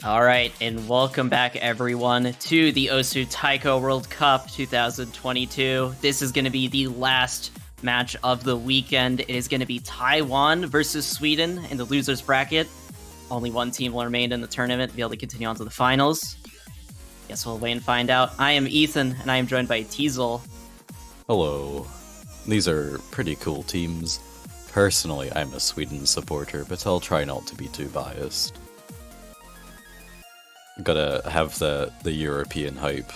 Alright, and welcome back everyone to the Osu Taiko World Cup 2022. This is going to be the last match of the weekend. It is going to be Taiwan versus Sweden in the losers bracket. Only one team will remain in the tournament to be able to continue on to the finals. Guess we'll wait and find out. I am Ethan, and I am joined by Teasel. Hello. These are pretty cool teams. Personally, I'm a Sweden supporter, but I'll try not to be too biased. Gotta have the European hype.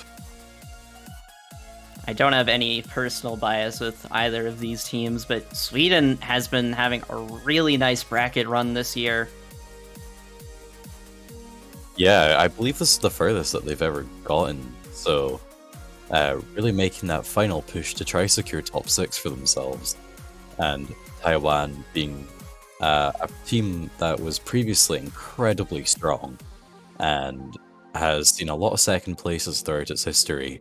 I don't have any personal bias with either of these teams, but Sweden has been having a really nice bracket run this year. Yeah, I believe this is the furthest that they've ever gotten, so really making that final push to try secure top 6 for themselves. And Taiwan being a team that was previously incredibly strong and has seen a lot of second places throughout its history.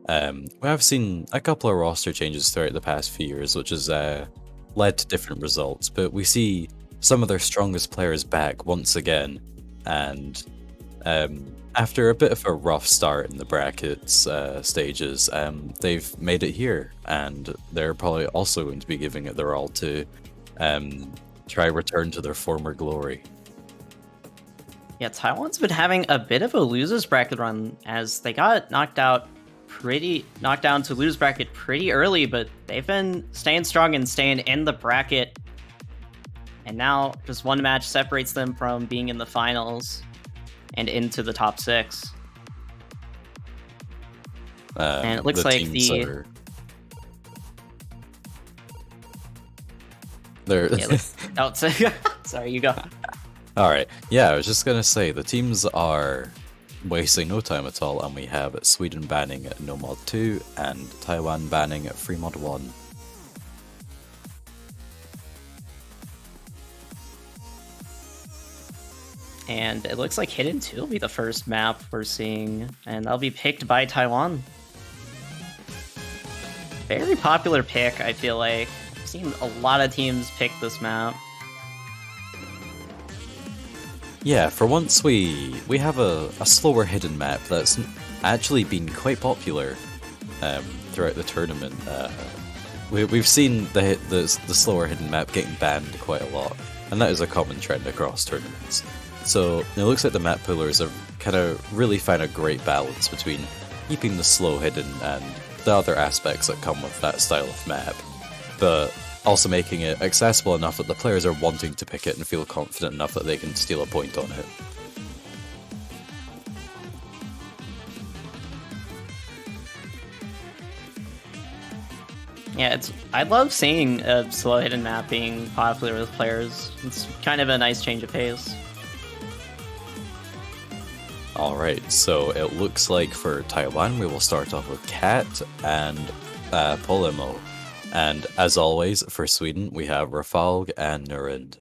We have seen a couple of roster changes throughout the past few years, which has led to different results, but we see some of their strongest players back once again, and after a bit of a rough start in the brackets stages, they've made it here, and they're probably also going to be giving it their all to try return to their former glory. Yeah, Taiwan's been having a bit of a losers bracket run as they got knocked down to losers bracket pretty early, but they've been staying strong and staying in the bracket. And now just one match separates them from being in the finals and into the top 6. And it looks like sorry, you go. Alright, yeah, I was just gonna say, the teams are wasting no time at all, and we have Sweden banning No Mod 2 and Taiwan banning Free Mod 1. And it looks like Hidden 2 will be the first map we're seeing, and that'll be picked by Taiwan. Very popular pick, I feel like. I've seen a lot of teams pick this map. Yeah, for once we have a slower hidden map that's actually been quite popular throughout the tournament. We've seen the slower hidden map getting banned quite a lot, and that is a common trend across tournaments. So it looks like the map pullers have kind of really found a great balance between keeping the slow hidden and the other aspects that come with that style of map, but also making it accessible enough that the players are wanting to pick it and feel confident enough that they can steal a point on it. Yeah, I love seeing a slow hidden map being popular with players. It's kind of a nice change of pace. Alright, so it looks like for Taiwan we will start off with Cat and Polemo. And as always, for Sweden, we have Rafalg and Nurind.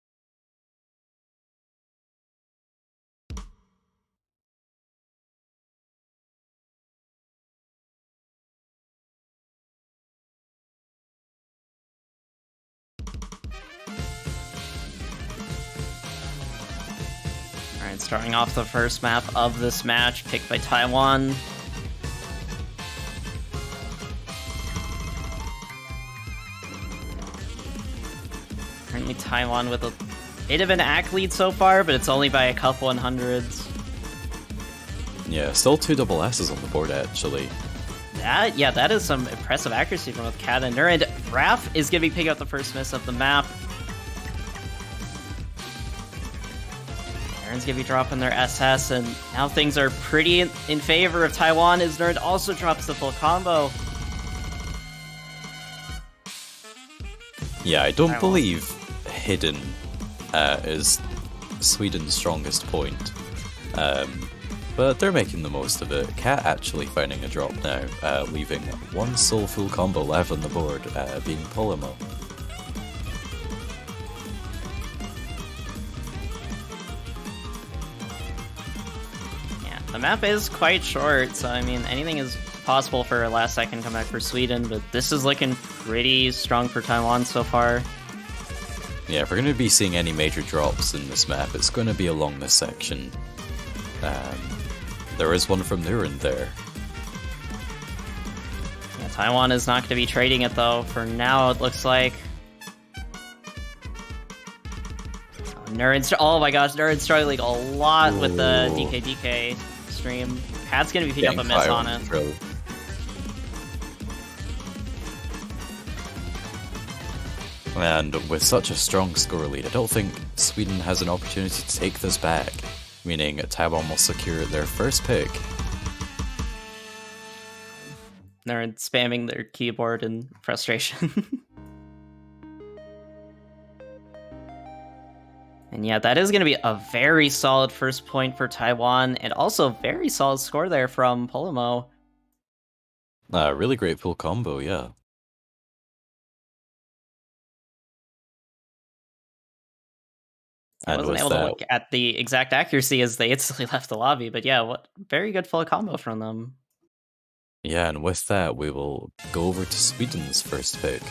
Alright, starting off the first map of this match, picked by Taiwan. Currently Taiwan with a bit of an ACK lead so far, but it's only by a couple in hundreds. Yeah, still 2 double S's on the board actually. That is some impressive accuracy from both Cat and Nurind. Raph is giving Pig out the first miss of the map. Nurin's gonna be dropping their SS, and now things are pretty in favor of Taiwan as Nurind also drops the full combo. Yeah, I don't believe Hidden is Sweden's strongest point, but they're making the most of it. Cat actually finding a drop now, leaving one sole full combo left on the board, being Polemo. Yeah, the map is quite short, so I mean, anything is possible for a last second comeback for Sweden, but this is looking pretty strong for Taiwan so far. Yeah, if we're going to be seeing any major drops in this map, it's going to be along this section. There is one from Nuren there. Yeah, Taiwan is not going to be trading it, though. For now, it looks like. Oh my gosh, Nuren's struggling a lot with the DK stream. Pat's going to be picking up a miss on it. And with such a strong score lead, I don't think Sweden has an opportunity to take this back, meaning Taiwan will secure their first pick. They're spamming their keyboard in frustration. And yeah, that is going to be a very solid first point for Taiwan, and also very solid score there from Polomo. Really great full combo, yeah. I wasn't able to look at the exact accuracy as they instantly left the lobby, but yeah, what very good full combo from them. Yeah, and with that, we will go over to Sweden's first pick.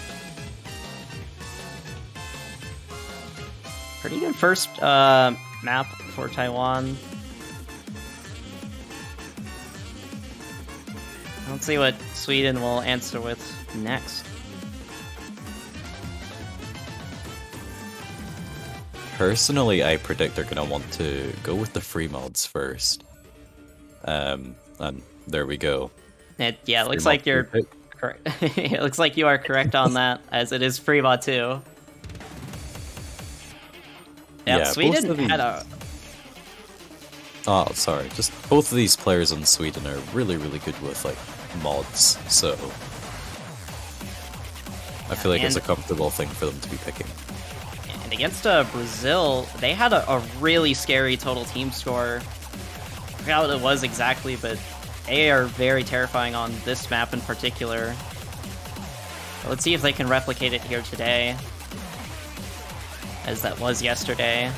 Pretty good first map for Taiwan. Let's see what Sweden will answer with next. Personally, I predict they're going to want to go with the free mods first. And there we go. It looks like you're correct. It looks like you are correct on that, as it is free mod too. Yeah, Sweden had a... Oh, sorry. Just both of these players in Sweden are really, really good with, like, mods, so... I feel like it's a comfortable thing for them to be picking. And against Brazil, they had a really scary total team score. I forgot what it was exactly, but they are very terrifying on this map in particular. So let's see if they can replicate it here today, as that was yesterday.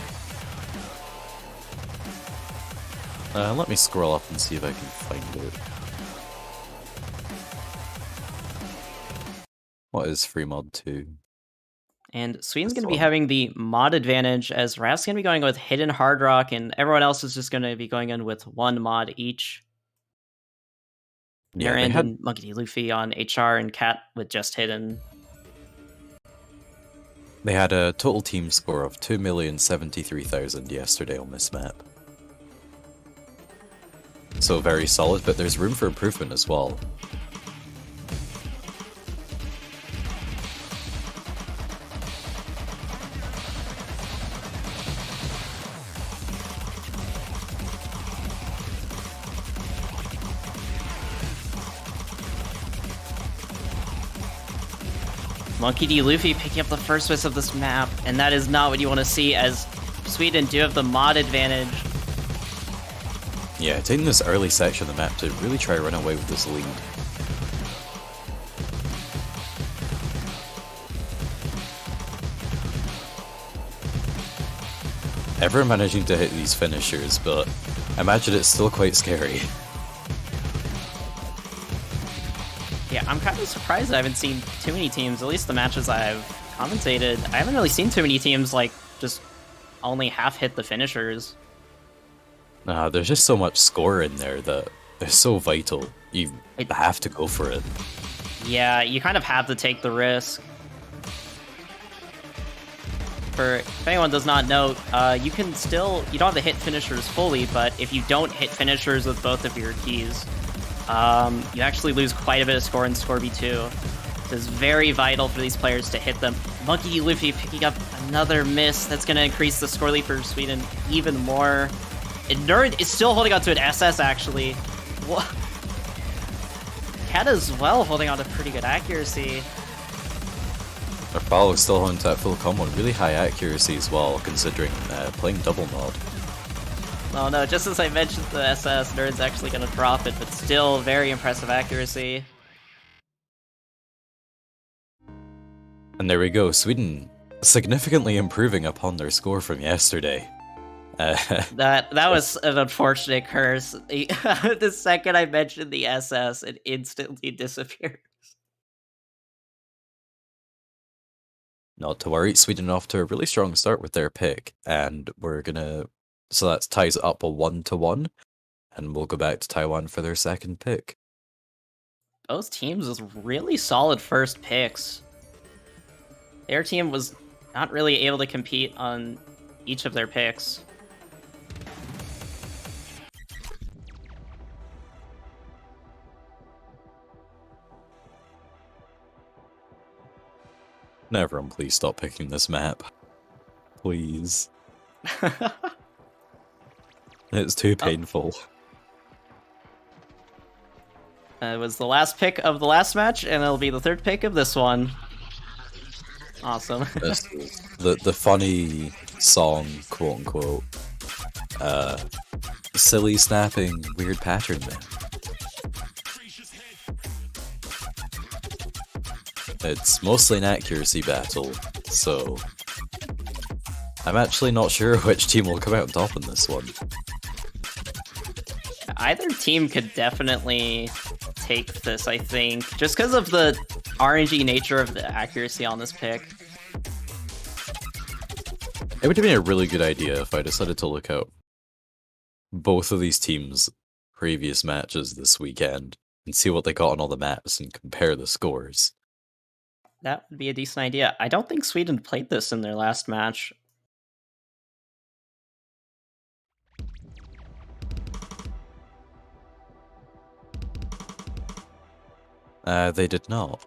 Let me scroll up and see if I can find it. What is free mod 2? And Sweden's going to be having the mod advantage, as Raf's going to be going with Hidden Hard Rock, and everyone else is just going to be going in with one mod each. Yeah, and Monkey D. Luffy on HR, and Cat with just Hidden. They had a total team score of 2,073,000 yesterday on this map. So very solid, but there's room for improvement as well. Monkey D. Luffy picking up the first miss of this map, and that is not what you want to see, as Sweden do have the mod advantage. Yeah, taking this early section of the map to really try to run away with this lead. Everyone managing to hit these finishers, but I imagine it's still quite scary. Yeah, I'm kind of surprised I haven't seen too many teams, at least the matches I've commentated. I haven't really seen too many teams, like, just only half hit the finishers. There's just so much score in there that is so vital. You have to go for it. Yeah, you kind of have to take the risk. If anyone does not know, you can still, you don't have to hit finishers fully, but if you don't hit finishers with both of your keys, you actually lose quite a bit of score in Scorby 2. So it's very vital for these players to hit them. Monkey D. Luffy picking up another miss. That's going to increase the score lead for Sweden even more. And Nerd is still holding on to an SS, actually. What? Cat as well holding on to pretty good accuracy. Apollo still holding to that full combo, really high accuracy as well, considering playing double mod. Oh no, just as I mentioned the SS, Nerd's actually going to drop it, but still very impressive accuracy. And there we go, Sweden significantly improving upon their score from yesterday. That was an unfortunate curse. The second I mentioned the SS, it instantly disappears. Not to worry, Sweden off to a really strong start with their pick, and we're gonna So that ties it up a 1-1, and we'll go back to Taiwan for their second pick. Both teams with really solid first picks. Their team was not really able to compete on each of their picks. Everyone, please stop picking this map. Please. It's too painful. It was the last pick of the last match, and it'll be the third pick of this one. Awesome. the funny song, quote unquote, silly snapping weird pattern man. It's mostly an accuracy battle, so I'm actually not sure which team will come out on top in this one. Either team could definitely take this, I think, just because of the RNG nature of the accuracy on this pick. It would have been a really good idea if I decided to look out both of these teams' previous matches this weekend and see what they got on all the maps and compare the scores. That would be a decent idea. I don't think Sweden played this in their last match. They did not.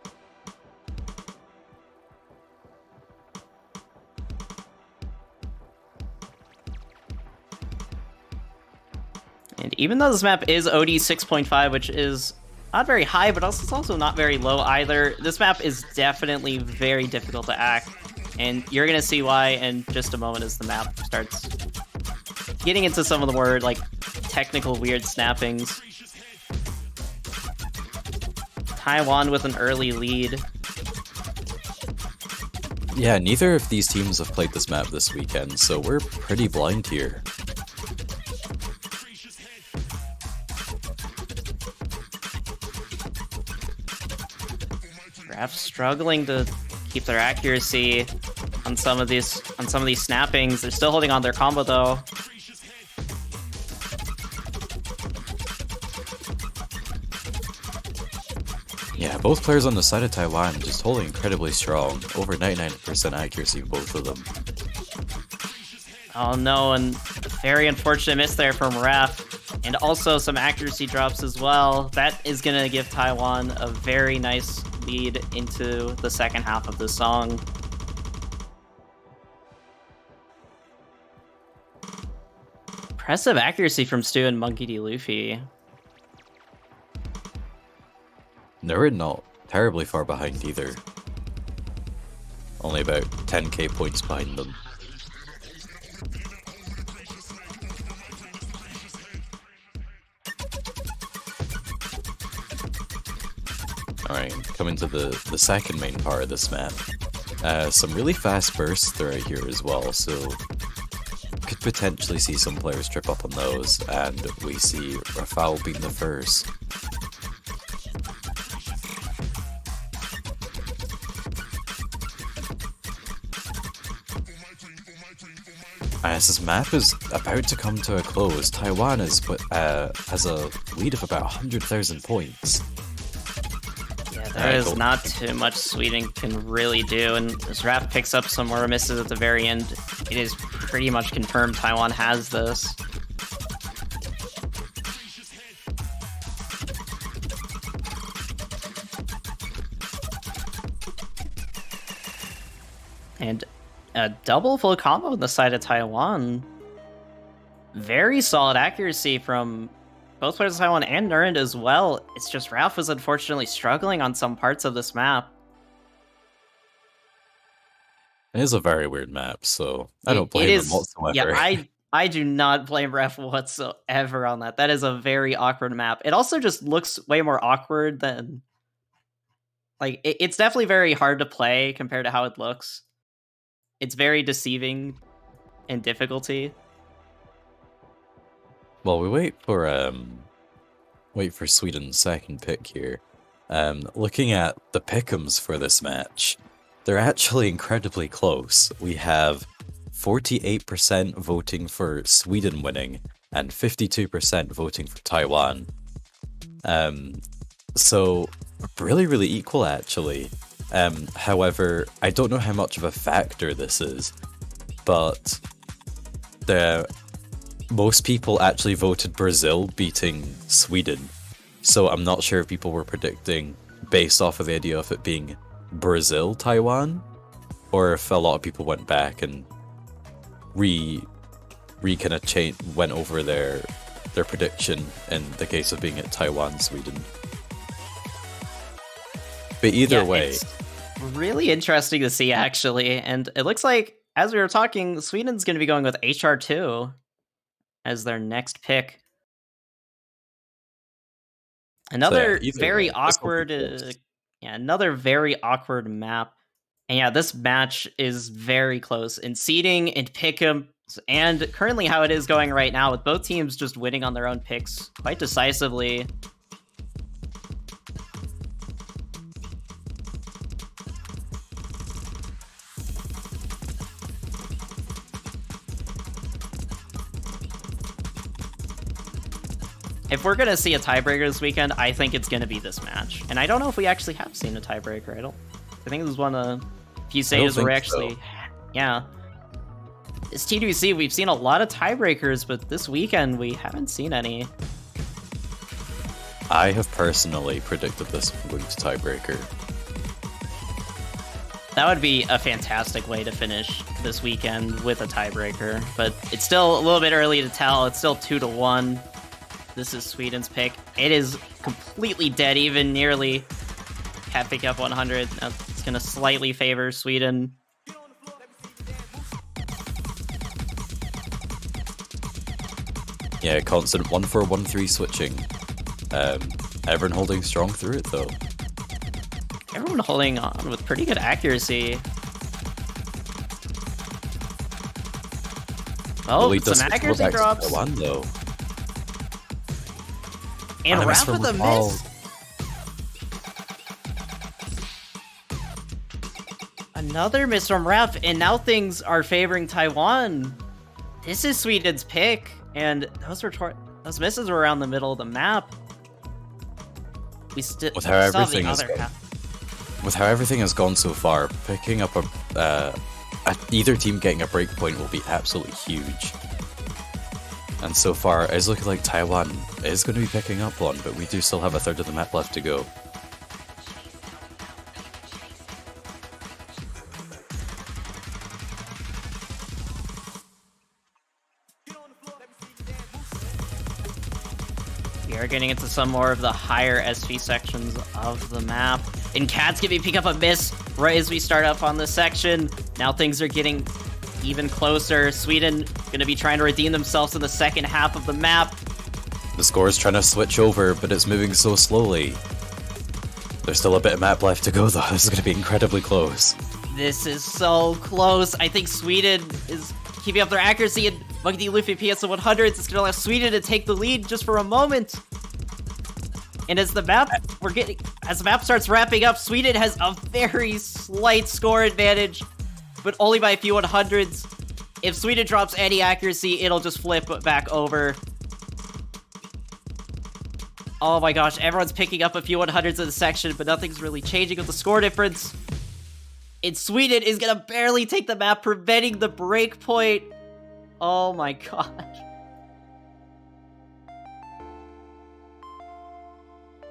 And even though this map is OD 6.5, which is not very high, but also it's also not very low either, this map is definitely very difficult to act. And you're going to see why in just a moment as the map starts getting into some of the more like technical weird snappings. Taiwan with an early lead. Yeah, neither of these teams have played this map this weekend, so we're pretty blind here. Ref struggling to keep their accuracy on some of these snappings. They're still holding on their combo though. Yeah, both players on the side of Taiwan just holding incredibly strong. Over 99% accuracy, both of them. Oh no, and a very unfortunate miss there from Ref. And also some accuracy drops as well. That is going to give Taiwan a very nice lead into the second half of the song. Impressive accuracy from Stu and Monkey D. Luffy. They're not terribly far behind either. Only about 10k points behind them. Alright, coming to the second main part of this map. Some really fast bursts throughout here as well, so could potentially see some players trip up on those, and we see Rafał being the first. As this map is about to come to a close, Taiwan has a lead of about 100,000 points. Yeah, there is not too much Sweden can really do, and as Raph picks up some more misses at the very end, it is pretty much confirmed Taiwan has this. And a double full combo on the side of Taiwan. Very solid accuracy from both players of Taiwan and Nurend as well. It's just Ralph is unfortunately struggling on some parts of this map. It is a very weird map, so I don't blame him whatsoever. Yeah, I do not blame Ref whatsoever on that. That is a very awkward map. It also just looks way more awkward than... Like, it's definitely very hard to play compared to how it looks. It's very deceiving in difficulty. Well, we wait for Sweden's second pick here. Looking at the pick'ems for this match, they're actually incredibly close. We have 48% voting for Sweden winning and 52% voting for Taiwan. So really, really equal actually. However, I don't know how much of a factor this is, but most people actually voted Brazil beating Sweden. So I'm not sure if people were predicting based off of the idea of it being Brazil, Taiwan, or if a lot of people went back and kind of went over their prediction in the case of being at Taiwan, Sweden. But either way, it's really interesting to see actually, and it looks like as we were talking, Sweden's going to be going with HR2 as their next pick. Another very awkward, another very awkward map. And yeah, this match is very close in seeding and pick'em, and currently how it is going right now with both teams just winning on their own picks quite decisively. If we're gonna see a tiebreaker this weekend, I think it's gonna be this match. And I don't know if we actually have seen a tiebreaker. I think this is one of the few stages where we actually, yeah. It's TWC, we've seen a lot of tiebreakers, but this weekend we haven't seen any. I have personally predicted this going to tiebreaker. That would be a fantastic way to finish this weekend with a tiebreaker, but it's still a little bit early to tell. It's still 2-1. This is Sweden's pick. It is completely dead even, nearly. Can't pick up 100. It's going to slightly favor Sweden. Yeah, constant 1-4-1-3 switching. Everyone holding strong through it, though. Everyone holding on with pretty good accuracy. Oh, some accuracy drops. Taiwan, though. And Raph with a miss. Another miss from Raph, and now things are favoring Taiwan. This is Sweden's pick, and those misses were around the middle of the map. With how everything has gone so far, picking up either team getting a breakpoint will be absolutely huge. And so far, it's looking like Taiwan is going to be picking up one, but we do still have a third of the map left to go. We are getting into some more of the higher SV sections of the map. And Cat's gonna pick up a miss right as we start up on this section. Now things are getting even closer. Sweden gonna be trying to redeem themselves in the second half of the map. The score is trying to switch over, but it's moving so slowly. There's still a bit of map left to go, though. This is gonna be incredibly close. This is so close. I think Sweden is keeping up their accuracy, and Monkey D. Luffy PS 100s. It's gonna allow Sweden to take the lead just for a moment. And as the map starts wrapping up, Sweden has a very slight score advantage, but only by a few 100s. If Sweden drops any accuracy, it'll just flip back over. Oh my gosh, everyone's picking up a few 100s in the section, but nothing's really changing with the score difference. And Sweden is gonna barely take the map, preventing the break point. Oh my gosh.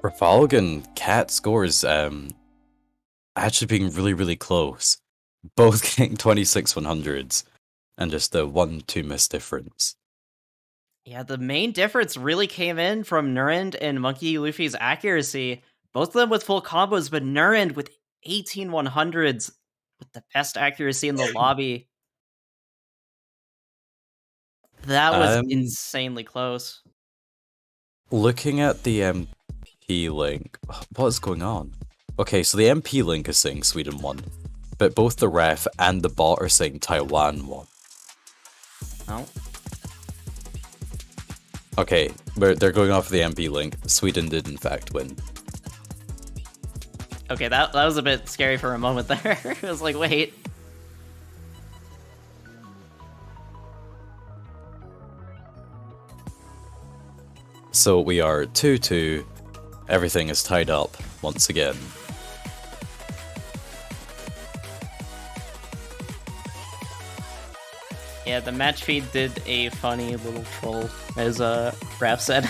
For Falcon, Cat scores actually being really, really close. Both getting 26 100s and just a 1-2 miss difference. Yeah, the main difference really came in from Nurend and Monkey Luffy's accuracy. Both of them with full combos, but Nurend with 18 100s with the best accuracy in the lobby. That was insanely close. Looking at the MP link, what is going on? Okay, so the MP link is saying Sweden won, but both the ref and the bot are saying Taiwan won. Oh. Okay, they're going off the MP link. Sweden did in fact win. Okay, that was a bit scary for a moment there. I was like, wait. So we are 2-2. Everything is tied up once again. Yeah, the match feed did a funny little troll, as Raph said.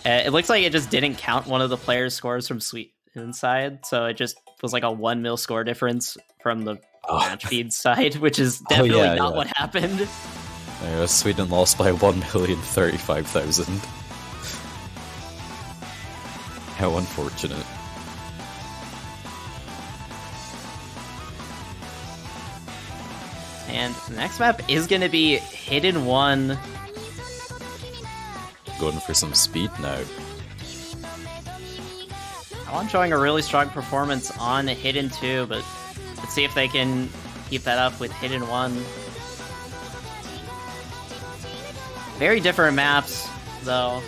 It looks like it just didn't count one of the players' scores from Sweden side, so it just was like a 1 mil score difference from the match feed side, which is definitely not what happened. Sweden lost by 1,035,000. How unfortunate. And the next map is going to be Hidden 1. Going for some speed now. Taiwan showing a really strong performance on Hidden 2, but let's see if they can keep that up with Hidden 1. Very different maps, though.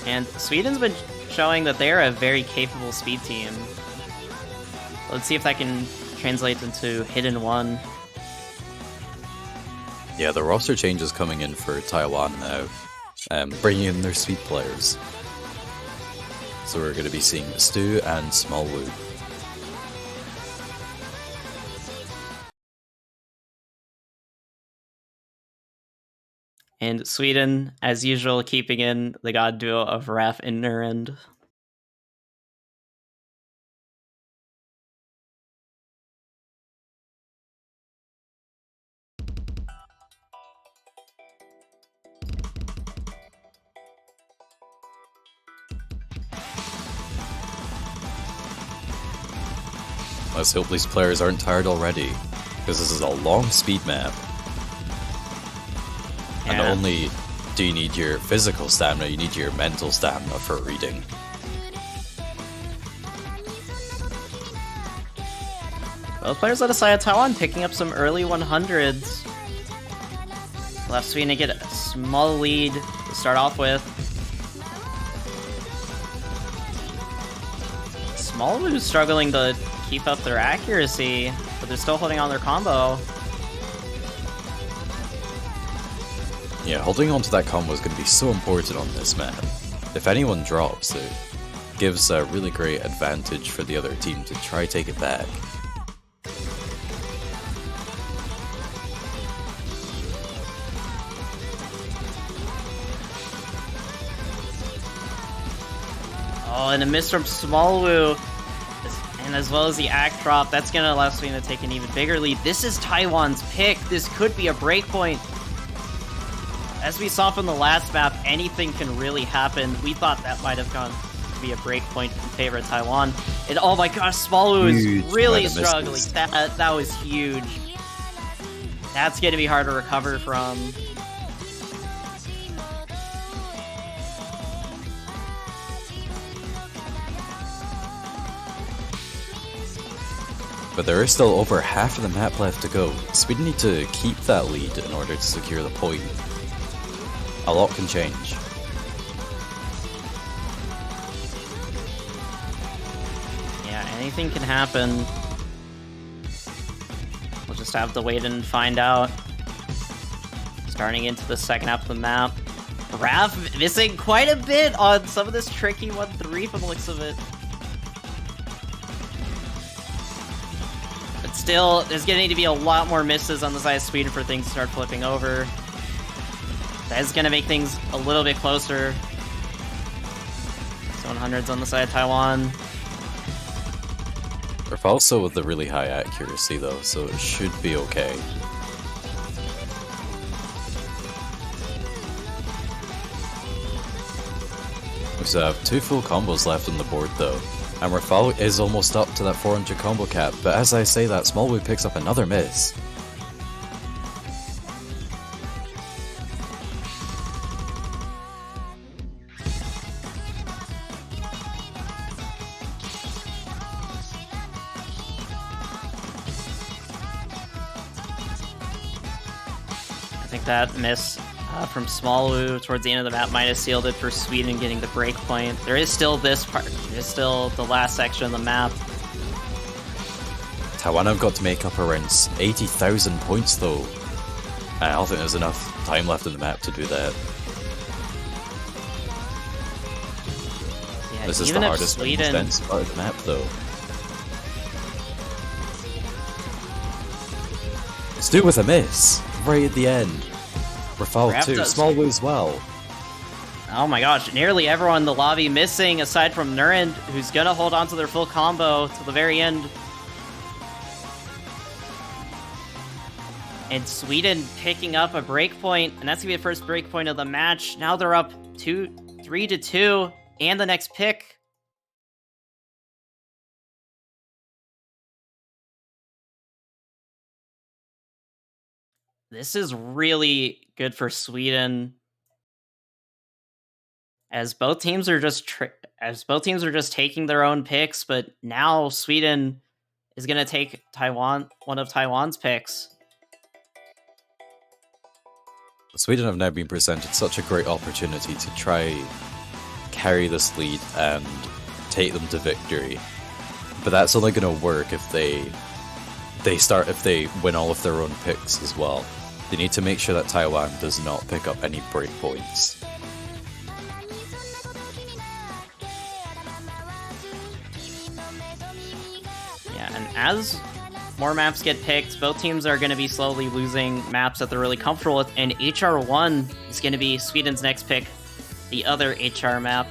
And Sweden's been showing that they're a very capable speed team. Let's see if that can translate into Hidden 1. Yeah, the roster changes coming in for Taiwan now, bringing in their speed players. So we're going to be seeing Stu and Smallwood. And Sweden, as usual, keeping in the god duo of Raph and Nurend. Let's hope these players aren't tired already, because this is a long speed map. Yeah. And not only do you need your physical stamina, you need your mental stamina for reading. Both players on the side of Taiwan picking up some early 100s. Left Sweden to get a small lead to start off with. Smallwood is struggling to keep up their accuracy, but they're still holding on their combo. Yeah, holding on to that combo is going to be so important on this map. If anyone drops, it gives a really great advantage for the other team to try take it back. Oh, and a miss from Smallwoo. And as well as the act drop, that's going to allow Sweden to take an even bigger lead. This is Taiwan's pick. This could be a breakpoint. As we saw from the last map, anything can really happen. We thought that might have gone to be a breakpoint in favor of Taiwan. And oh my gosh, Smallwoo is really struggling. That was huge. That's going to be hard to recover from. But there is still over half of the map left to go. Sweden need to keep that lead in order to secure the point. A lot can change. Yeah, anything can happen. We'll just have to wait and find out. Starting into the second half of the map. Raph missing quite a bit on some of this tricky 1-3 from the looks of it. But still, there's going to need to be a lot more misses on the side of Sweden for things to start flipping over. That is going to make things a little bit closer. 700s on the side of Taiwan. We're also with the really high accuracy though, so it should be okay. We have 2 full combos left on the board though, and Rafal is almost up to that 400 combo cap, but as I say that, Smallwood picks up another miss. I think that miss from Smallwoo towards the end of the map might have sealed it for Sweden getting the break point. There is still this part. There's still the last section of the map. Taiwan have got to make up around 80,000 points though. I don't think there's enough time left in the map to do that. Yeah, This is the even if hardest and most dense part of the map, though. Stu with a miss right at the end. We're fouled Raph too. does- Small Woo as well. Oh my gosh, nearly everyone in the lobby missing aside from Nurend, who's gonna hold on to their full combo till the very end. And Sweden picking up a breakpoint, and that's gonna be the first breakpoint of the match. Now they're up 3-2, and the next pick. This is really good for Sweden, as both teams are just taking their own picks. But now Sweden is gonna take one of Taiwan's picks. Sweden have now been presented such a great opportunity to try carry this lead and take them to victory. But that's only going to work if they win all of their own picks as well. They need to make sure that Taiwan does not pick up any breakpoints. Yeah, and as more maps get picked, both teams are going to be slowly losing maps that they're really comfortable with, and HR1 is going to be Sweden's next pick, the other HR map.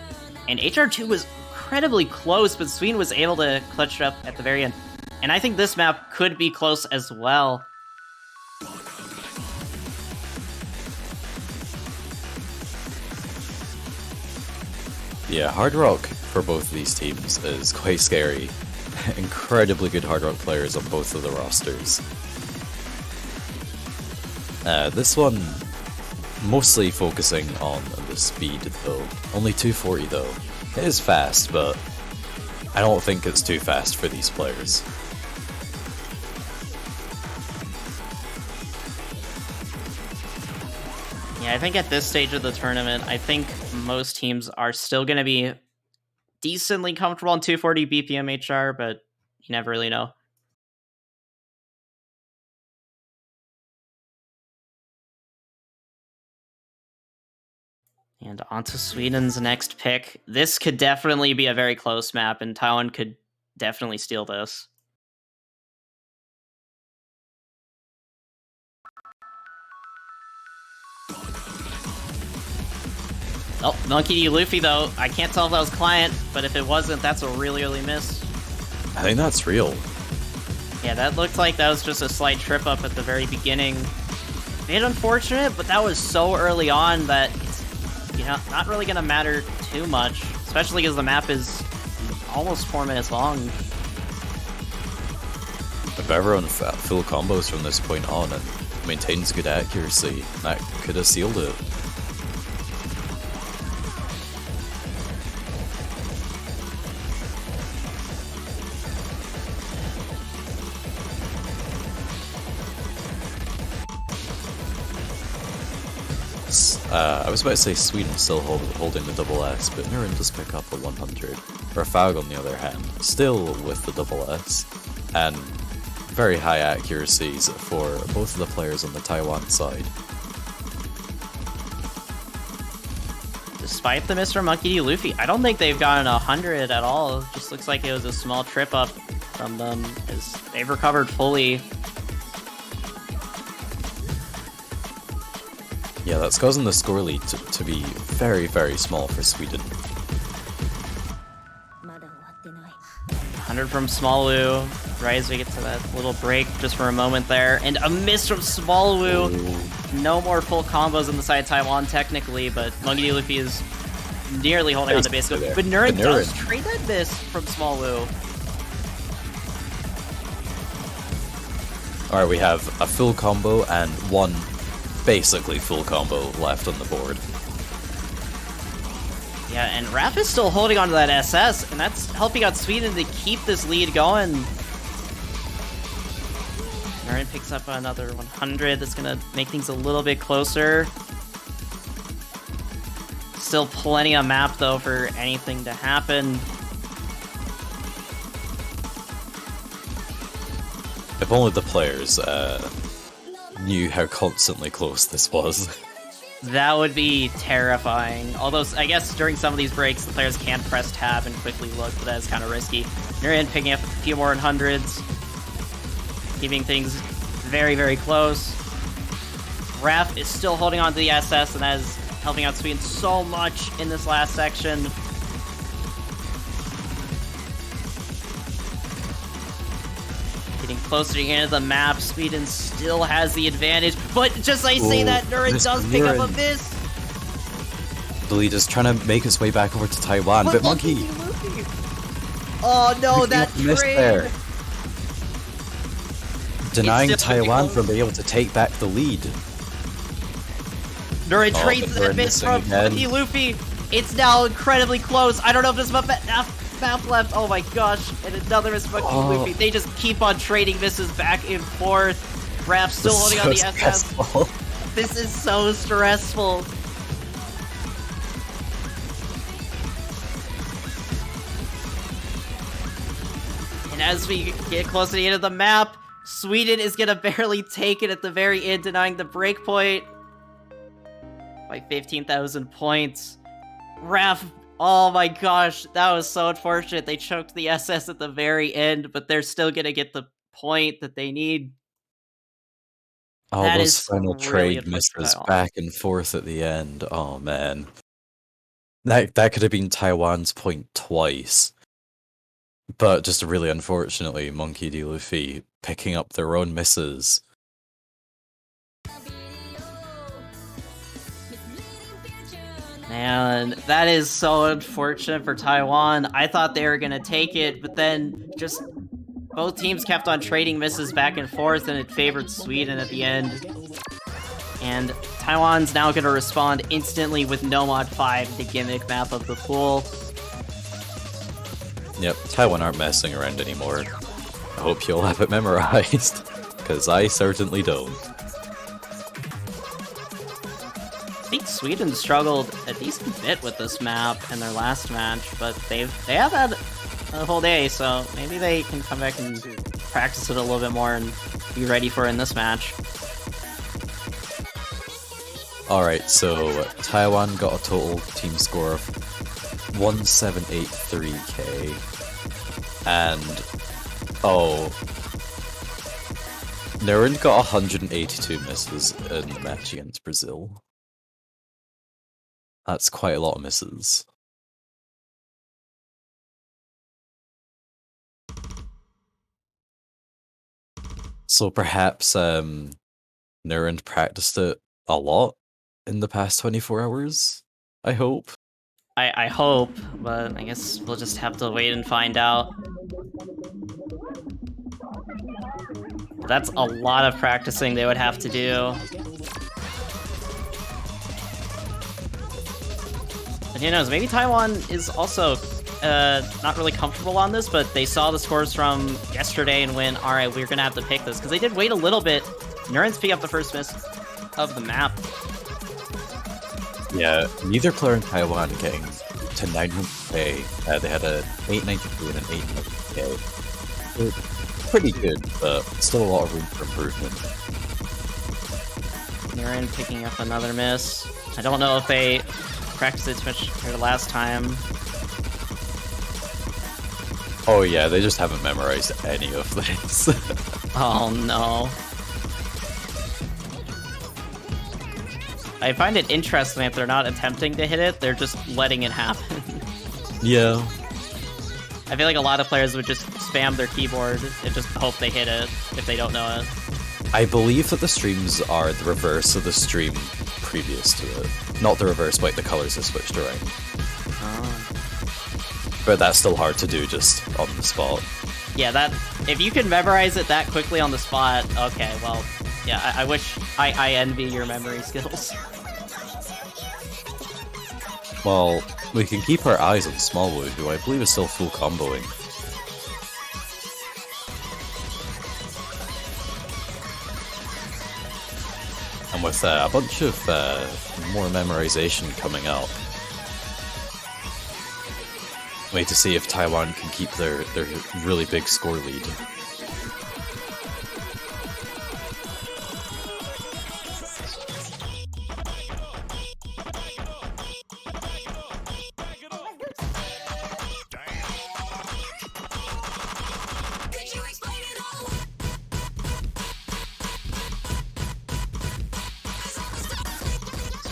And HR2 was incredibly close, but Sweden was able to clutch it up at the very end. And I think this map could be close as well. Yeah, Hard Rock for both of these teams is quite scary. Incredibly good Hard Rock players on both of the rosters. This one mostly focusing on the speed though. Only 240 though. It is fast, but I don't think it's too fast for these players. Yeah, I think at this stage of the tournament, I think most teams are still going to be decently comfortable on 240 BPM HR, but you never really know. And on to Sweden's next pick. This could definitely be a very close map, and Taiwan could definitely steal this. Oh, Monkey D. Luffy, though. I can't tell if that was Client, but if it wasn't, that's a really early miss. I think that's real. Yeah, that looked like that was just a slight trip up at the very beginning. Bit unfortunate, but that was so early on that it's not really going to matter too much, especially because the map is almost 4 minutes long. If everyone full combos from this point on and maintains good accuracy, that could have sealed it. I was about to say Sweden still holding the double S, but Nuren does pick up a 100. Rafag, on the other hand, still with the double S, and very high accuracies for both of the players on the Taiwan side. Despite the miss from Monkey D. Luffy, I don't think they've gotten 100 at all. It just looks like it was a small trip up from them, as they've recovered fully. Yeah, that's causing the score lead to be very, very small for Sweden. 100 from Smallwoo, right as we get to that little break just for a moment there. And a miss from Smallwoo. No more full combos on the side of Taiwan technically, but Monkey D. Luffy is nearly holding on to base. But Nuren does trade that miss from Smallwoo. Alright, we have a full combo and one basically full combo left on the board. Yeah, and Raph is still holding on to that SS, and that's helping out Sweden to keep this lead going. Nuren picks up another 100. That's going to make things a little bit closer. Still plenty of map, though, for anything to happen. If only the players knew how constantly close this was. That would be terrifying. Although, I guess during some of these breaks, the players can press tab and quickly look, but that is kind of risky. Nurian picking up a few more in hundreds, keeping things very, very close. Raph is still holding on to the SS, and that is helping out Sweden so much in this last section. Getting closer to the end of the map, Sweden still has the advantage, but just as I say that, Nurin does pick up a miss. The lead is trying to make his way back over to Taiwan, but Monkey! Oh no, that trade! Denying Taiwan from being able to take back the lead. Nurin trades the miss from Monkey Luffy. It's now incredibly close. I don't know if there's map left. Oh my gosh, and another miss from Monkey Luffy. They just keep on trading misses back and forth. Raph still holding on the SS. This is so stressful. And as we get close to the end of the map, Sweden is gonna barely take it at the very end, denying the breakpoint by 15,000 points. Raph, oh my gosh, that was so unfortunate. They choked the SS at the very end, but they're still gonna get the point that they need. Oh, that those final really trade misses back and forth at the end. Oh man. That could have been Taiwan's point twice. But just really unfortunately, Monkey D. Luffy picking up their own misses. Man, that is so unfortunate for Taiwan. I thought they were going to take it, but then just both teams kept on trading misses back and forth, and it favored Sweden at the end. And Taiwan's now going to respond instantly with No Mod 5, the gimmick map of the pool. Yep, Taiwan aren't messing around anymore. I hope you'll have it memorized, because I certainly don't. I think Sweden struggled a decent bit with this map in their last match, but they have had a whole day, so maybe they can come back and practice it a little bit more and be ready for it in this match. Alright, so Taiwan got a total team score of 1783k, and Nurin got 182 misses in the match against Brazil. That's quite a lot of misses. So perhaps Nurin practiced it a lot in the past 24 hours, I hope. I hope, but I guess we'll just have to wait and find out. That's a lot of practicing they would have to do. And who knows, maybe Taiwan is also not really comfortable on this, but they saw the scores from yesterday and went, alright, we're gonna have to pick this, because they did wait a little bit. Nurin's pick up the first miss of the map. Yeah, neither player in Taiwan getting to 900k. They had an 892 and an 890k. Pretty good, but still a lot of room for improvement. Nurin picking up another miss. I don't know if they practiced it too much compared to last time. Oh yeah, they just haven't memorized any of this. Oh no. I find it interesting that they're not attempting to hit it, they're just letting it happen. Yeah. I feel like a lot of players would just spam their keyboard and just hope they hit it if they don't know it. I believe that the streams are the reverse of the stream previous to it. Not the reverse, but the colors are switched around. Oh. But that's still hard to do just on the spot. Yeah, that if you can memorize it that quickly on the spot, okay, well, yeah, I wish I envy your memory skills. Well, we can keep our eyes on Smallwood, who I believe is still full comboing. And with a bunch of more memorization coming up, wait to see if Taiwan can keep their really big score lead.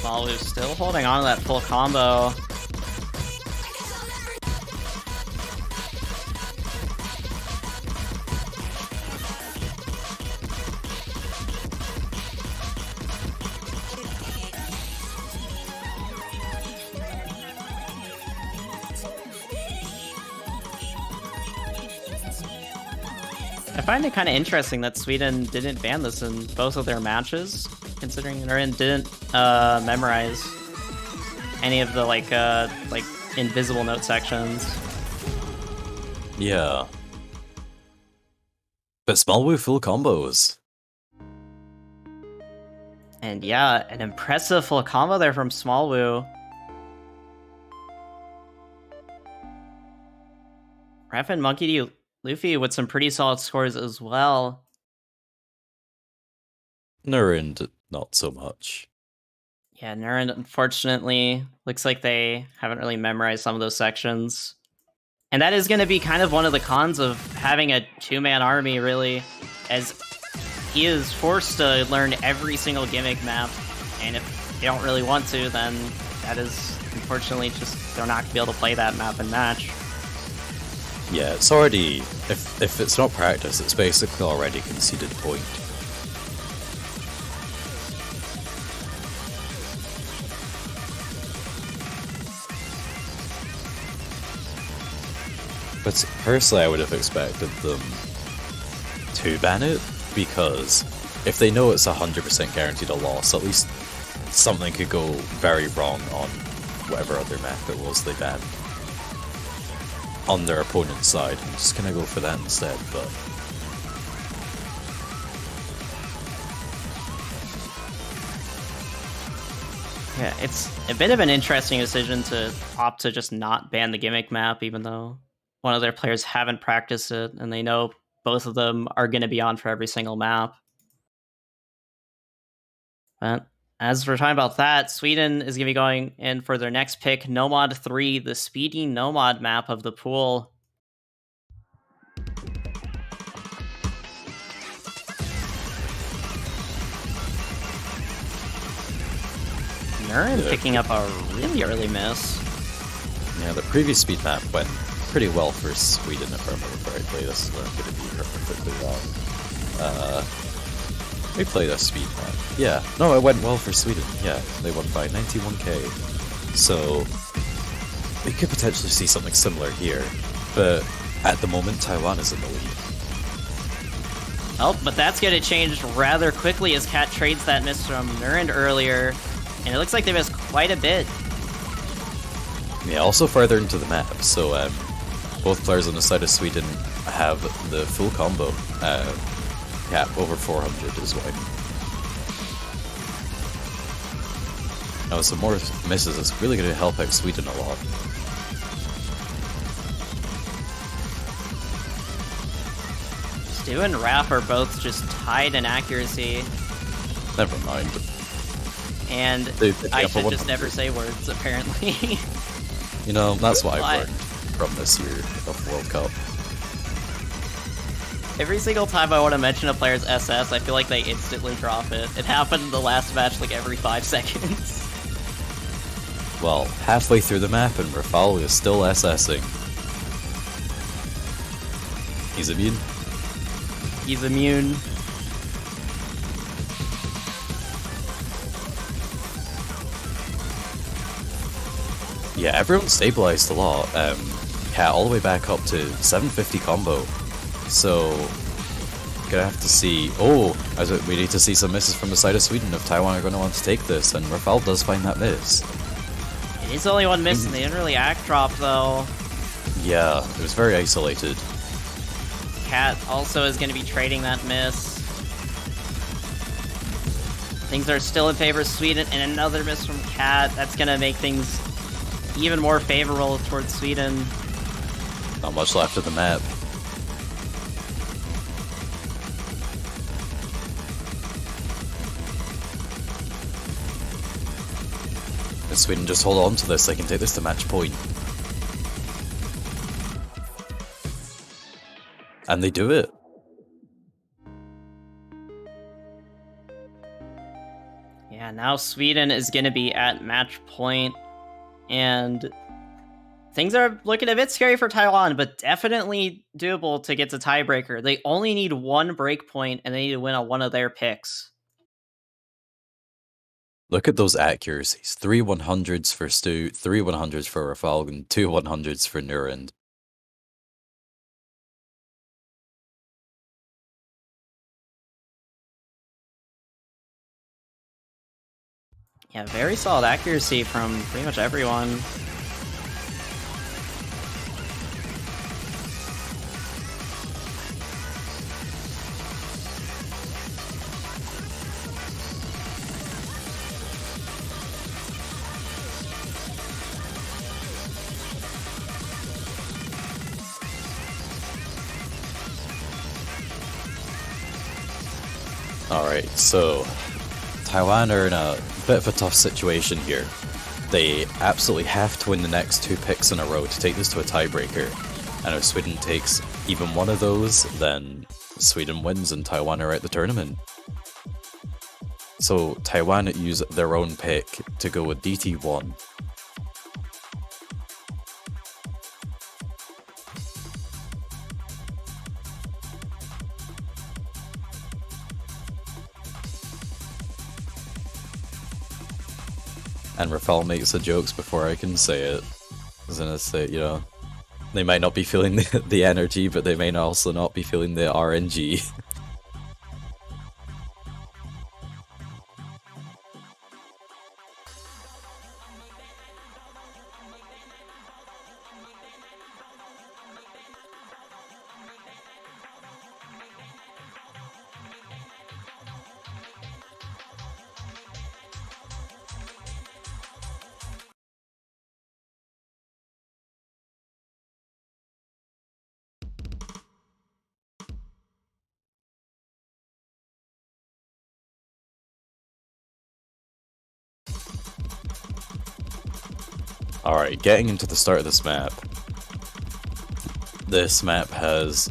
Smalu still holding on to that full combo. I find it kind of interesting that Sweden didn't ban this in both of their matches, considering Nurin didn't memorize any of the like invisible note sections. Yeah. But Smallwoo full combos. And yeah, an impressive full combo there from Smallwoo. Raph and Monkey D. Luffy with some pretty solid scores as well. Nurin, not so much. Yeah, Nurin, unfortunately, looks like they haven't really memorized some of those sections. And that is going to be kind of one of the cons of having a two-man army, really, as he is forced to learn every single gimmick map, and if they don't really want to, then that is, unfortunately, just they're not going to be able to play that map and match. Yeah, it's already... If it's not practice, it's basically already conceded point. But personally, I would have expected them to ban it, because if they know it's 100% guaranteed a loss, at least something could go very wrong on whatever other map it was they banned. On their opponent's side, I'm just gonna go for that instead, but... Yeah, it's a bit of an interesting decision to opt to just not ban the gimmick map, even though one of their players haven't practiced it, and they know both of them are going to be on for every single map. But as we're talking about that, Sweden is going to be going in for their next pick, Nomad 3, the speedy Nomad map of the pool. Nurin picking up a really early miss. Yeah, the previous speed map went pretty well for Sweden, if I remember correctly. This is going to be perfectly wrong. We played a speed map. Yeah, no, it went well for Sweden. Yeah, they won by 91k. So, we could potentially see something similar here. But at the moment, Taiwan is in the lead. Oh, but that's going to change rather quickly as Cat trades that miss from Nurin earlier. And it looks like they missed quite a bit. Yeah, also farther into the map, so both players on the side of Sweden have the full combo. Cap over 400 is what I mean. Now, some more misses is really going to help out Sweden a lot. Stu and Raph are both just tied in accuracy. Never mind. And I should just never say words, apparently. You know, that's what I've learned from this year of World Cup. Every single time I want to mention a player's SS, I feel like they instantly drop it. It happened in the last match like every 5 seconds. Well, halfway through the map and Rafal is still SSing. He's immune? He's immune. Yeah, everyone stabilized a lot. Cat all the way back up to 750 combo. So, gonna have to see... Oh, we need to see some misses from the side of Sweden if Taiwan are going to want to take this, and Rafal does find that miss. It is only one miss, and they didn't really act drop, though. Yeah, it was very isolated. Cat also is going to be trading that miss. Things are still in favor of Sweden, and another miss from Cat. That's going to make things even more favorable towards Sweden. Not much left of the map. If Sweden just hold on to this, they can take this to match point. And they do it. Yeah, now Sweden is going to be at match point, and things are looking a bit scary for Taiwan, but definitely doable to get to tiebreaker. They only need one break point, and they need to win on one of their picks. Look at those accuracies. 3 100s for Stu, 3 100s for Rafalgan, 2 100s for Nurend. Yeah, very solid accuracy from pretty much everyone. Alright, so Taiwan are in a bit of a tough situation here. They absolutely have to win the next 2 picks in a row to take this to a tiebreaker. And if Sweden takes even one of those, then Sweden wins and Taiwan are at the tournament. So Taiwan use their own pick to go with DT1. And Rafal makes the jokes before I can say it. I was gonna say, you know, they might not be feeling the energy, but they may also not be feeling the RNG. Alright, getting into the start of this map. This map has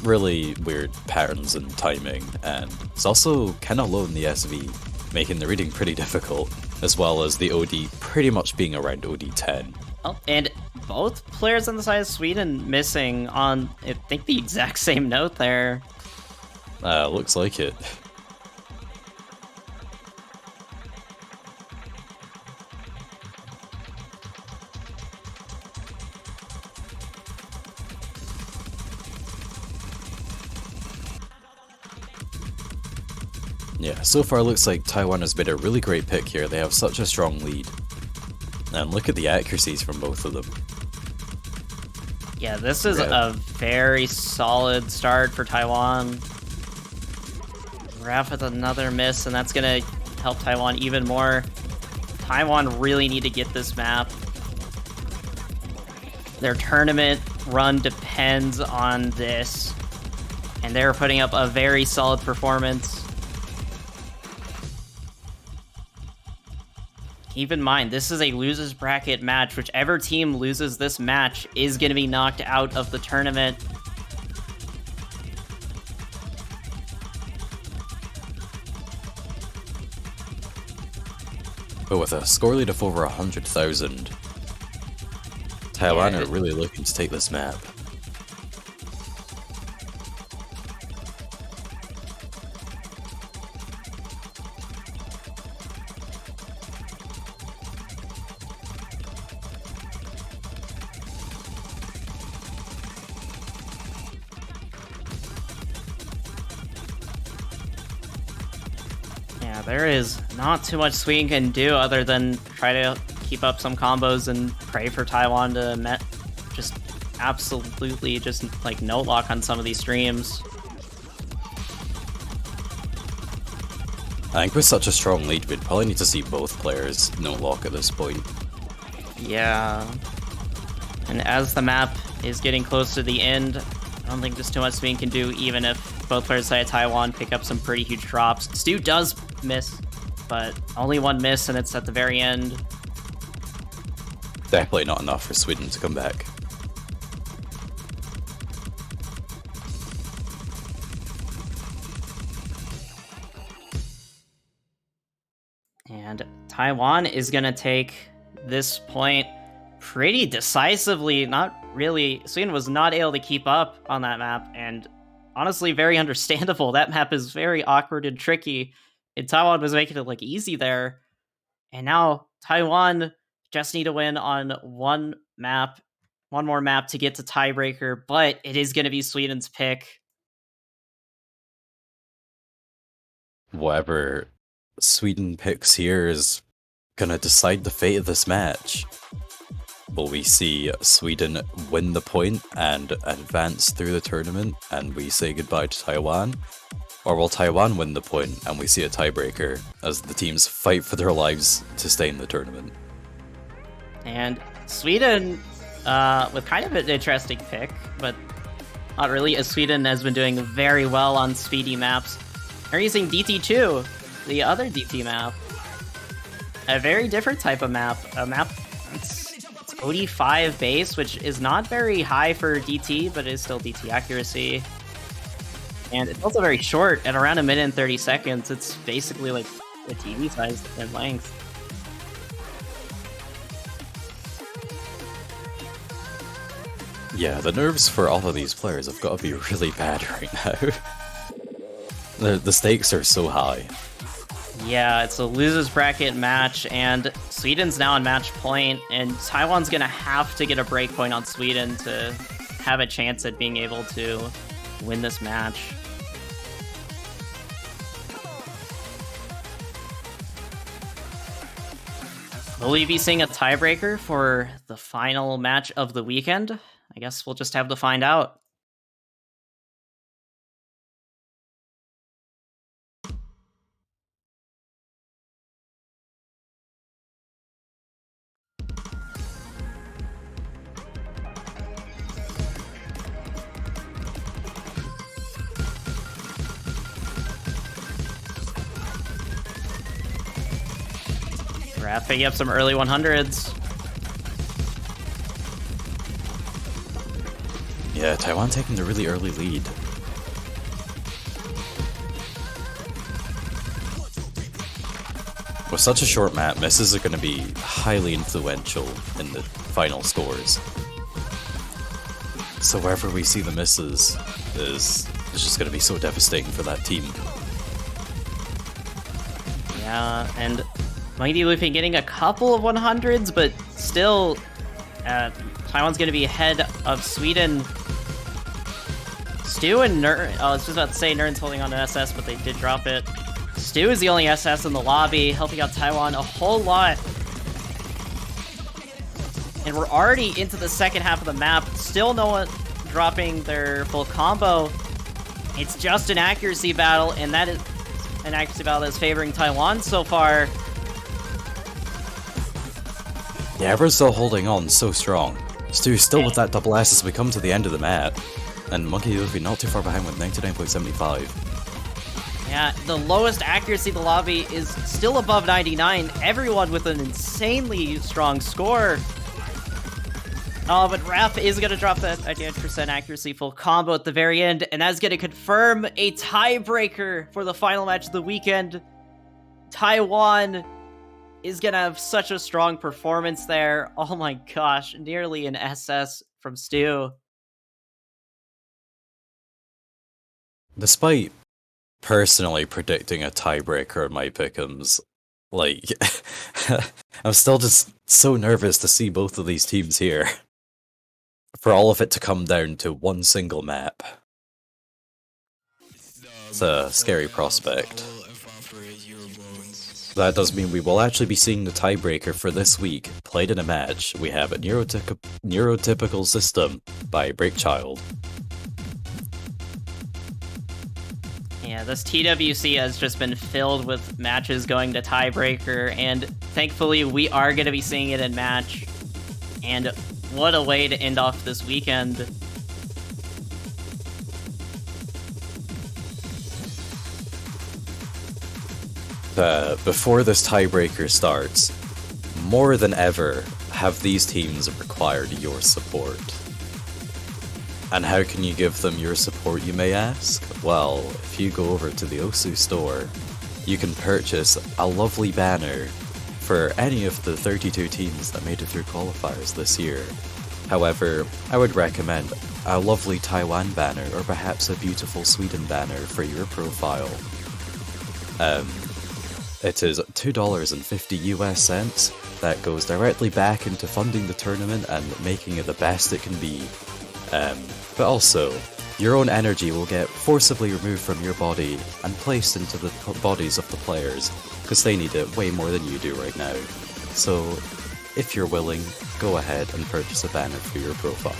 really weird patterns and timing, and it's also kind of low in the SV, making the reading pretty difficult, as well as the OD pretty much being around OD 10. Oh, and both players on the side of Sweden missing on, I think, the exact same note there. Looks like it. Yeah, so far looks like Taiwan has made a really great pick here. They have such a strong lead. And look at the accuracies from both of them. Yeah, this is a very solid start for Taiwan. Raf with another miss, and that's going to help Taiwan even more. Taiwan really need to get this map. Their tournament run depends on this, and they're putting up a very solid performance. Keep in mind, this is a losers bracket match. Whichever team loses this match is going to be knocked out of the tournament. But with a score lead of over 100,000, Taiwan are really looking to take this map. Yeah, there is not too much Sweden can do other than try to keep up some combos and pray for Taiwan to just absolutely just like no lock on some of these streams. I think with such a strong lead, we'd probably need to see both players no lock at this point. Yeah. And as the map is getting close to the end, I don't think there's too much Sweden can do, even if both players side of Taiwan pick up some pretty huge drops. Stu does miss, but only one miss, and it's at the very end. Definitely not enough for Sweden to come back. And Taiwan is going to take this point pretty decisively. Not really. Sweden was not able to keep up on that map, and honestly, very understandable. That map is very awkward and tricky, and Taiwan was making it look easy there. And now Taiwan just need to win on one more map to get to tiebreaker, but it is going to be Sweden's pick. Whatever Sweden picks here is gonna decide the fate of this match. Will we see Sweden win the point and advance through the tournament and we say goodbye to Taiwan? Or will Taiwan win the point and we see a tiebreaker as the teams fight for their lives to stay in the tournament? And Sweden, with kind of an interesting pick, but not really, as Sweden has been doing very well on speedy maps. They're using DT2, the other DT map. A very different type of map. A map it's OD5 base, which is not very high for DT, but is still DT accuracy. And it's also very short, at around 1 minute and 30 seconds. It's basically like a TV size in length. Yeah, the nerves for all of these players have got to be really bad right now. The stakes are so high. Yeah, it's a losers bracket match, and Sweden's now on match point, and Taiwan's gonna have to get a break point on Sweden to have a chance at being able to win this match. Will we be seeing a tiebreaker for the final match of the weekend? I guess we'll just have to find out. Raph picking up some early 100s. Yeah, Taiwan taking the really early lead. With such a short map, misses are going to be highly influential in the final scores. So wherever we see the misses is just going to be so devastating for that team. Yeah, and Mighty Luffy getting a couple of 100s, but still, Taiwan's going to be ahead of Sweden. Stu and Nern, I was just about to say Nern's holding on to SS, but they did drop it. Stu is the only SS in the lobby, helping out Taiwan a whole lot. And we're already into the second half of the map. Still no one dropping their full combo. It's just an accuracy battle, and that is an accuracy battle that's favoring Taiwan so far. Yeah, everyone's still holding on so strong. Stu's still with that double S as we come to the end of the map. And Monkey Luffy not too far behind with 99.75. Yeah, the lowest accuracy in the lobby is still above 99. Everyone with an insanely strong score. Oh, but Raph is going to drop that 98% accuracy full combo at the very end, and that's going to confirm a tiebreaker for the final match of the weekend. Taiwan is going to have such a strong performance there. Oh my gosh, nearly an SS from Stu. Despite personally predicting a tiebreaker in my pick'ems, like, I'm still just so nervous to see both of these teams here. For all of it to come down to one single map. It's a scary prospect. That does mean we will actually be seeing the tiebreaker for this week, played in a match. We have a neurotypical system by Breakchild. Yeah, this TWC has just been filled with matches going to tiebreaker, and thankfully we are going to be seeing it in match. And what a way to end off this weekend. Before this tiebreaker starts, more than ever have these teams required your support. And how can you give them your support, you may ask? Well, if you go over to the Osu store, you can purchase a lovely banner for any of the 32 teams that made it through qualifiers this year. However, I would recommend a lovely Taiwan banner or perhaps a beautiful Sweden banner for your profile. It is $2.50 US that goes directly back into funding the tournament and making it the best it can be. But also, your own energy will get forcibly removed from your body and placed into the bodies of the players, because they need it way more than you do right now. So, if you're willing, go ahead and purchase a banner for your profile.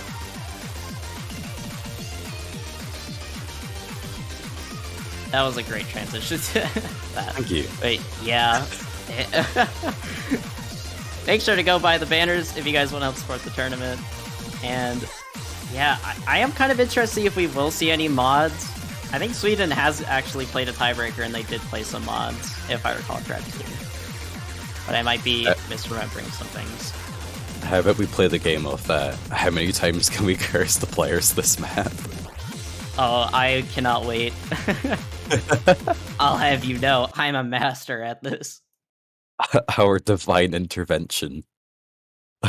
That was a great transition to that. Thank you. Wait, yeah. Make sure to go buy the banners if you guys want to help support the tournament. And yeah, I am kind of interested to see if we will see any mods. I think Sweden has actually played a tiebreaker and they did play some mods, if I recall correctly. But I might be misremembering some things. How about we play the game of how many times can we curse the players this map? Oh, I cannot wait. I'll have you know, I'm a master at this. Our divine intervention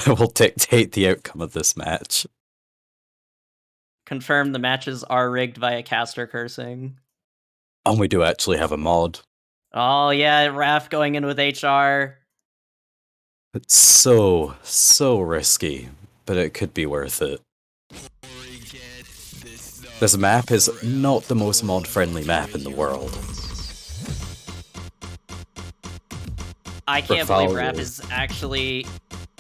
will dictate the outcome of this match. Confirm the matches are rigged via caster cursing. And we do actually have a mod. Oh yeah, Raph going in with HR. It's so risky, but it could be worth it. This map is not the most mod-friendly map in the world. I can't believe Raph is actually...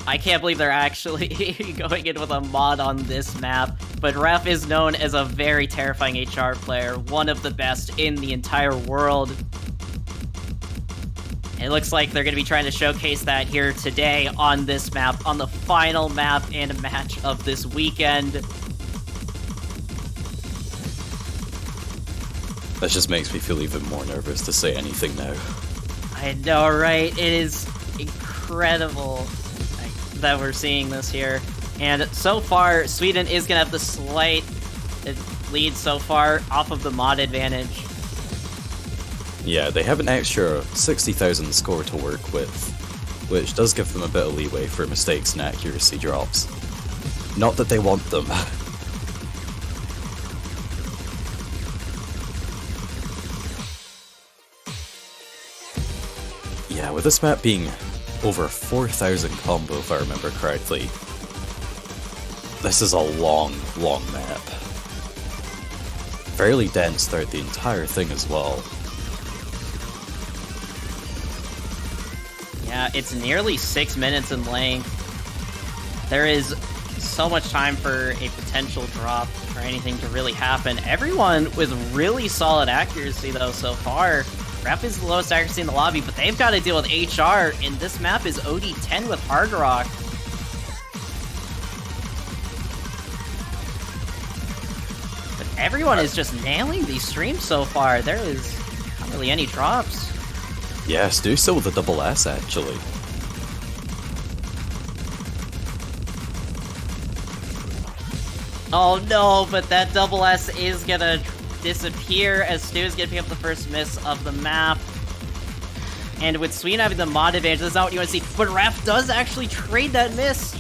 I can't believe they're actually going in with a mod on this map, but Raph is known as a very terrifying HR player, one of the best in the entire world. It looks like they're going to be trying to showcase that here today on this map, on the final map and match of this weekend. That just makes me feel even more nervous to say anything now. I know, right? It is incredible that we're seeing this here. And so far, Sweden is going to have the slight lead so far off of the mod advantage. Yeah, they have an extra 60,000 score to work with, which does give them a bit of leeway for mistakes and accuracy drops. Not that they want them. Yeah, with this map being over 4,000 combo if I remember correctly, this is a long map. Fairly dense throughout the entire thing as well. Yeah, it's nearly 6 minutes in length. There is so much time for a potential drop or anything to really happen. Everyone with really solid accuracy though so far. Raph is the lowest accuracy in the lobby, but they've got to deal with HR, and this map is OD10 with Hard Rock. But everyone is just nailing these streams so far. There is not really any drops. Yes, do so with a double S actually. Oh no, but that double S is gonna disappear as Stu is gonna pick up the first miss of the map. And with Sweden having the mod advantage, that's not what you want to see. But Raph does actually trade that miss.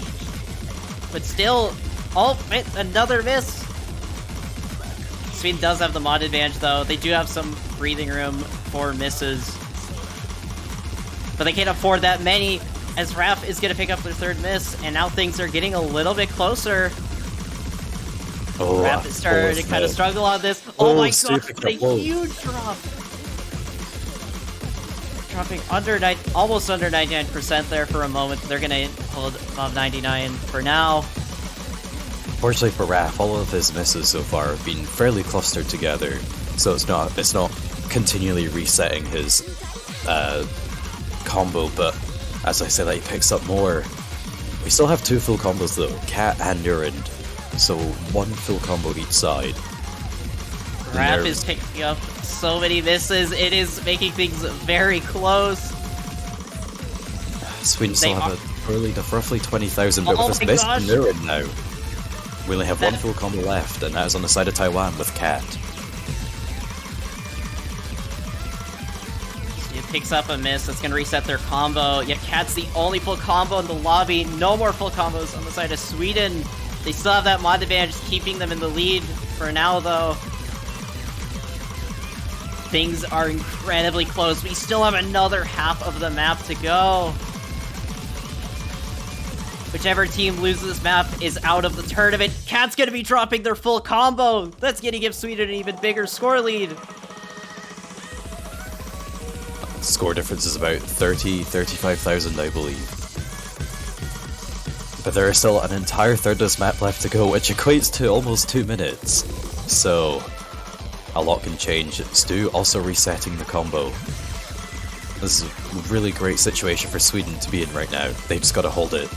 But still, oh, wait, another miss. Sweden does have the mod advantage though. They do have some breathing room for misses. But they can't afford that many as Raph is gonna pick up their third miss. And now things are getting a little bit closer. Oh, Raph is starting to kind of struggle on this. Oh my god, what a huge drop! Dropping under almost under 99% there for a moment. They're gonna hold above 99 for now. Fortunately for Raph, all of his misses so far have been fairly clustered together, so it's not continually resetting his combo. But as I say, that he picks up more. We still have two full combos though, Cat and Nurend. So one full combo each side. Raph is picking up so many misses. It is making things very close. Sweden still have a lead of roughly 20,000, but with this miss from Nurend now, we only have one full combo left, and that is on the side of Taiwan with Cat. Stu picks up a miss. That's going to reset their combo. Yet Cat's the only full combo in the lobby. No more full combos on the side of Sweden. They still have that mod advantage, keeping them in the lead for now, though. Things are incredibly close. We still have another half of the map to go. Whichever team loses this map is out of the tournament. Cat's going to be dropping their full combo. That's going to give Sweden an even bigger score lead. Score difference is about 35,000, I believe. But there is still an entire third of this map left to go, which equates to almost 2 minutes. So, a lot can change. Stu also resetting the combo. This is a really great situation for Sweden to be in right now. They just gotta hold it.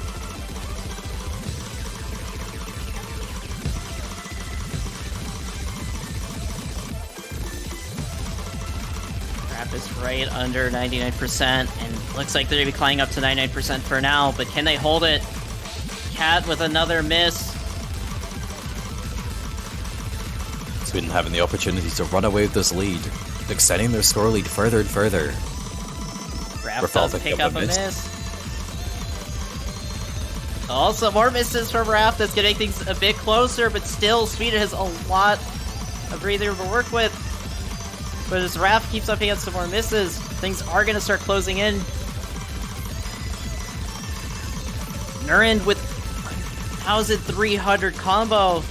Is right under 99%, and looks like they're going to be climbing up to 99% for now, but can they hold it? Cat with another miss. Sweden having the opportunity to run away with this lead, extending their score lead further and further. Raph does pick up a miss. Also, more misses from Raph. That's going to make things a bit closer, but still, Sweden has a lot of breathing room to work with. But as Raph keeps up against some more misses, things are going to start closing in. Nurind with 1,300 combo.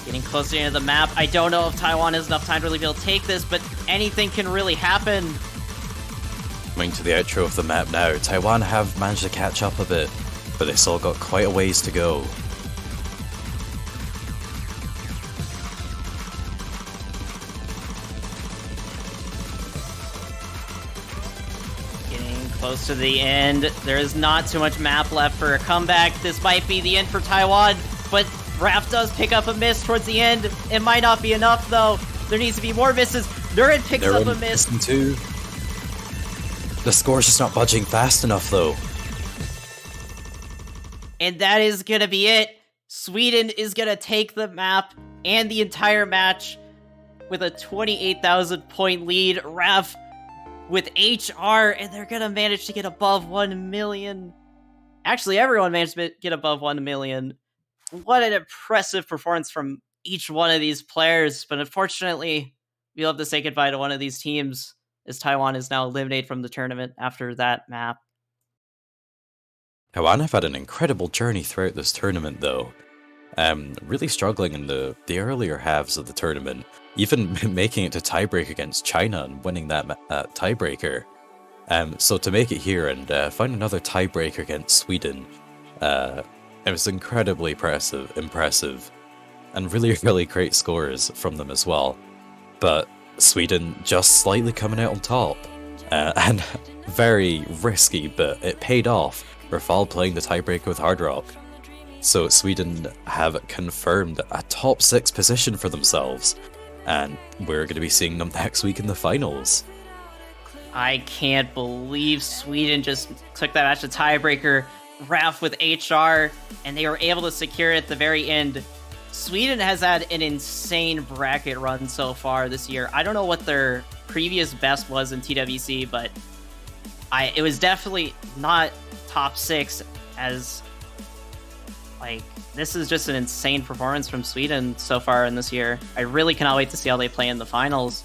Getting closer into the map. I don't know if Taiwan has enough time to really be able to take this, but anything can really happen. Coming to the outro of the map now, Taiwan have managed to catch up a bit, but they still got quite a ways to go. Close to the end. There is not too much map left for a comeback. This might be the end for Taiwan, but Raph does pick up a miss towards the end. It might not be enough, though. There needs to be more misses. Nurind picks up a miss. Too. The score's just not budging fast enough, though. And that is going to be it. Sweden is going to take the map and the entire match with a 28,000 point lead. Raph with HR, and they're gonna manage to get above 1 million. Actually, everyone managed to get above 1 million. What an impressive performance from each one of these players, but unfortunately, we'll have to say goodbye to one of these teams, as Taiwan is now eliminated from the tournament after that map. Taiwan have had an incredible journey throughout this tournament, though. Really struggling in the earlier halves of the tournament, even making it to tiebreak against China and winning that tiebreaker. So to make it here and find another tiebreaker against Sweden, it was incredibly impressive, and really, really great scores from them as well. But Sweden just slightly coming out on top, and very risky, but it paid off. Rafal playing the tiebreaker with Hard Rock. So Sweden have confirmed a top 6 position for themselves, and we're going to be seeing them next week in the finals. I can't believe Sweden just took that match to tiebreaker. Raph with HR, and they were able to secure it at the very end. Sweden has had an insane bracket run so far this year. I don't know what their previous best was in TWC, but it was definitely not top 6, as this is just an insane performance from Sweden so far in this year. I really cannot wait to see how they play in the finals.